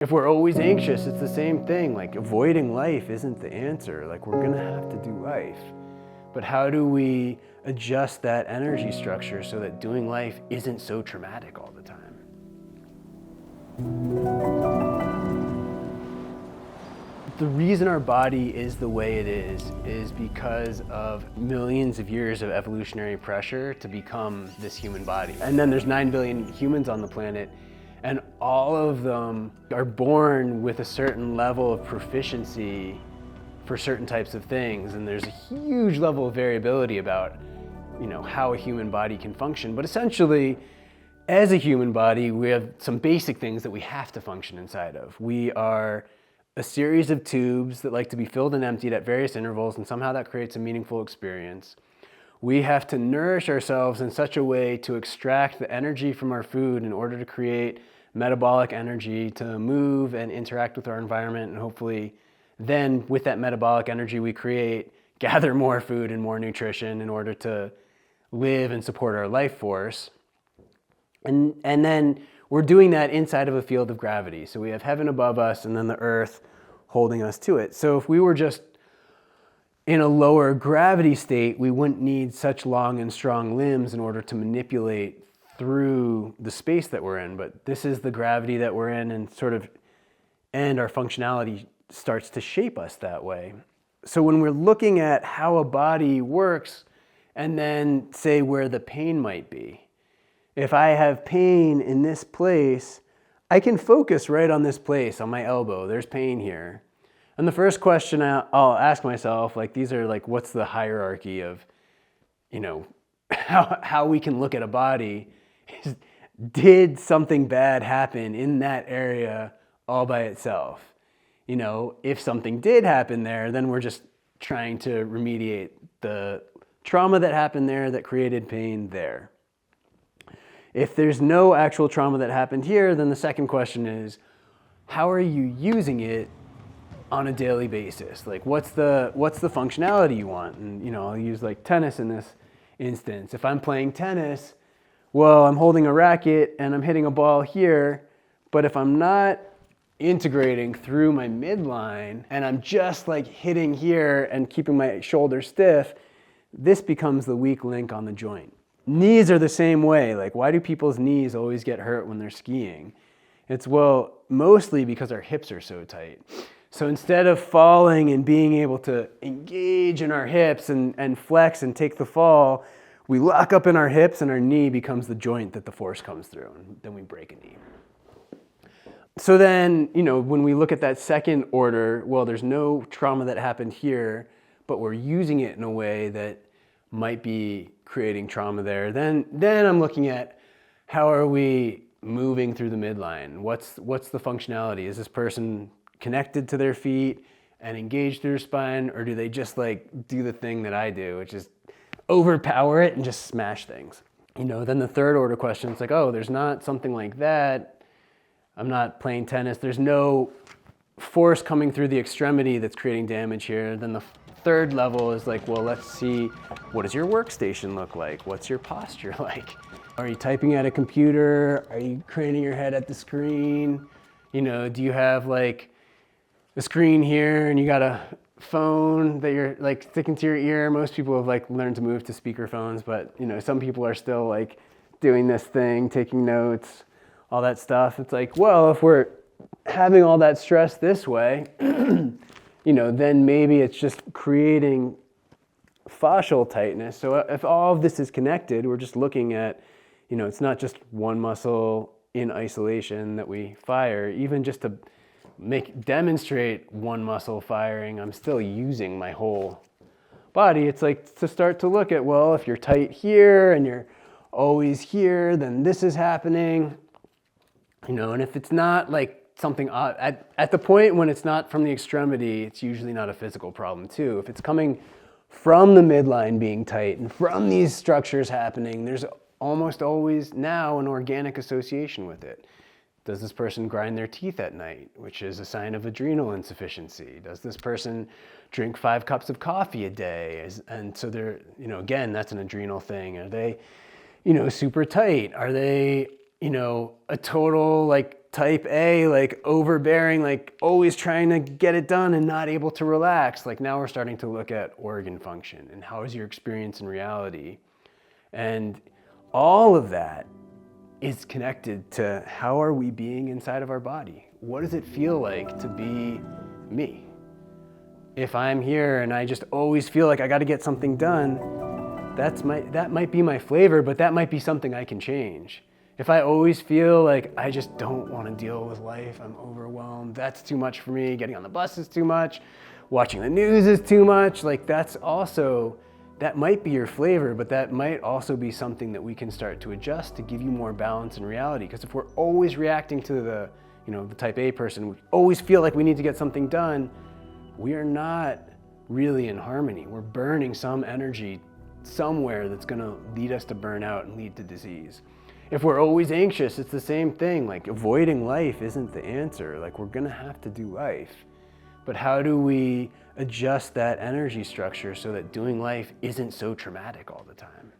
If we're always anxious, it's the same thing. Like, avoiding life isn't the answer. Like, we're gonna have to do life. But how do we adjust that energy structure so that doing life isn't so traumatic all the time? The reason our body is the way it is because of millions of years of evolutionary pressure to become this human body. And then there's 9 billion humans on the planet, and all of them are born with a certain level of proficiency for certain types of things. And there's a huge level of variability about, how a human body can function. But essentially, as a human body, we have some basic things that we have to function inside of. We are a series of tubes that like to be filled and emptied at various intervals, and somehow that creates a meaningful experience. We have to nourish ourselves in such a way to extract the energy from our food in order to create metabolic energy to move and interact with our environment, and hopefully then with that metabolic energy we create, gather more food and more nutrition in order to live and support our life force. And then we're doing that inside of a field of gravity. So we have heaven above us and then the earth holding us to it. So if we were just in a lower gravity state, we wouldn't need such long and strong limbs in order to manipulate through the space that we're in. But this is the gravity that we're in, and our functionality starts to shape us that way. So when we're looking at how a body works and then say where the pain might be, if I have pain in this place, I can focus right on this place, on my elbow. There's pain here. And the first question I'll ask myself, these are what's the hierarchy of, how we can look at a body is, did something bad happen in that area all by itself? If something did happen there, then we're just trying to remediate the trauma that happened there that created pain there. If there's no actual trauma that happened here, then the second question is, how are you using it on a daily basis? What's the functionality you want? And I'll use tennis in this instance. If I'm playing tennis, well, I'm holding a racket and I'm hitting a ball here, but if I'm not integrating through my midline and I'm just hitting here and keeping my shoulder stiff, this becomes the weak link on the joint. Knees are the same way. Why do people's knees always get hurt when they're skiing? It's, mostly because our hips are so tight. So instead of falling and being able to engage in our hips and flex and take the fall, we lock up in our hips and our knee becomes the joint that the force comes through, and then we break a knee. So then, when we look at that second order, there's no trauma that happened here, but we're using it in a way that might be creating trauma there. Then I'm looking at how are we moving through the midline? What's the functionality? Is this person connected to their feet and engaged through their spine, or do they just do the thing that I do, which is overpower it and just smash things? Then the third order question is there's not something like that. I'm not playing tennis. There's no force coming through the extremity that's creating damage here. Then the third level is let's see, what does your workstation look like? What's your posture like? Are you typing at a computer? Are you craning your head at the screen? Do you have a screen here and you got a phone that you're sticking to your ear? Most people have learned to move to speaker phones, but some people are still doing this thing, taking notes, all that stuff. It's if we're having all that stress this way, then maybe it's just creating fascial tightness. So if all of this is connected, we're just looking at, it's not just one muscle in isolation that we fire. Even just to demonstrate one muscle firing, I'm still using my whole body. It's to start to look at, if you're tight here and you're always here, then this is happening. And if it's not something at the point when it's not from the extremity, it's usually not a physical problem too. If it's coming from the midline being tight and from these structures happening, there's almost always now an organic association with it. Does this person grind their teeth at night, which is a sign of adrenal insufficiency? Does this person drink 5 cups of coffee a day? And so they're, again, that's an adrenal thing. Are they, super tight? Are they a total like type A, like overbearing, like always trying to get it done and not able to relax. Like now we're starting to look at organ function and how is your experience in reality. And all of that is connected to how are we being inside of our body? What does it feel like to be me? If I'm here and I just always feel like I got to get something done, that might be my flavor, but that might be something I can change. If I always feel like I just don't want to deal with life, I'm overwhelmed, that's too much for me, getting on the bus is too much, watching the news is too much, like that might be your flavor, but that might also be something that we can start to adjust to give you more balance in reality. Because if we're always reacting to the type A person, we always feel like we need to get something done, we are not really in harmony. We're burning some energy somewhere that's gonna lead us to burnout and lead to disease. If we're always anxious, it's the same thing. Like avoiding life isn't the answer. Like we're gonna have to do life. But how do we adjust that energy structure so that doing life isn't so traumatic all the time?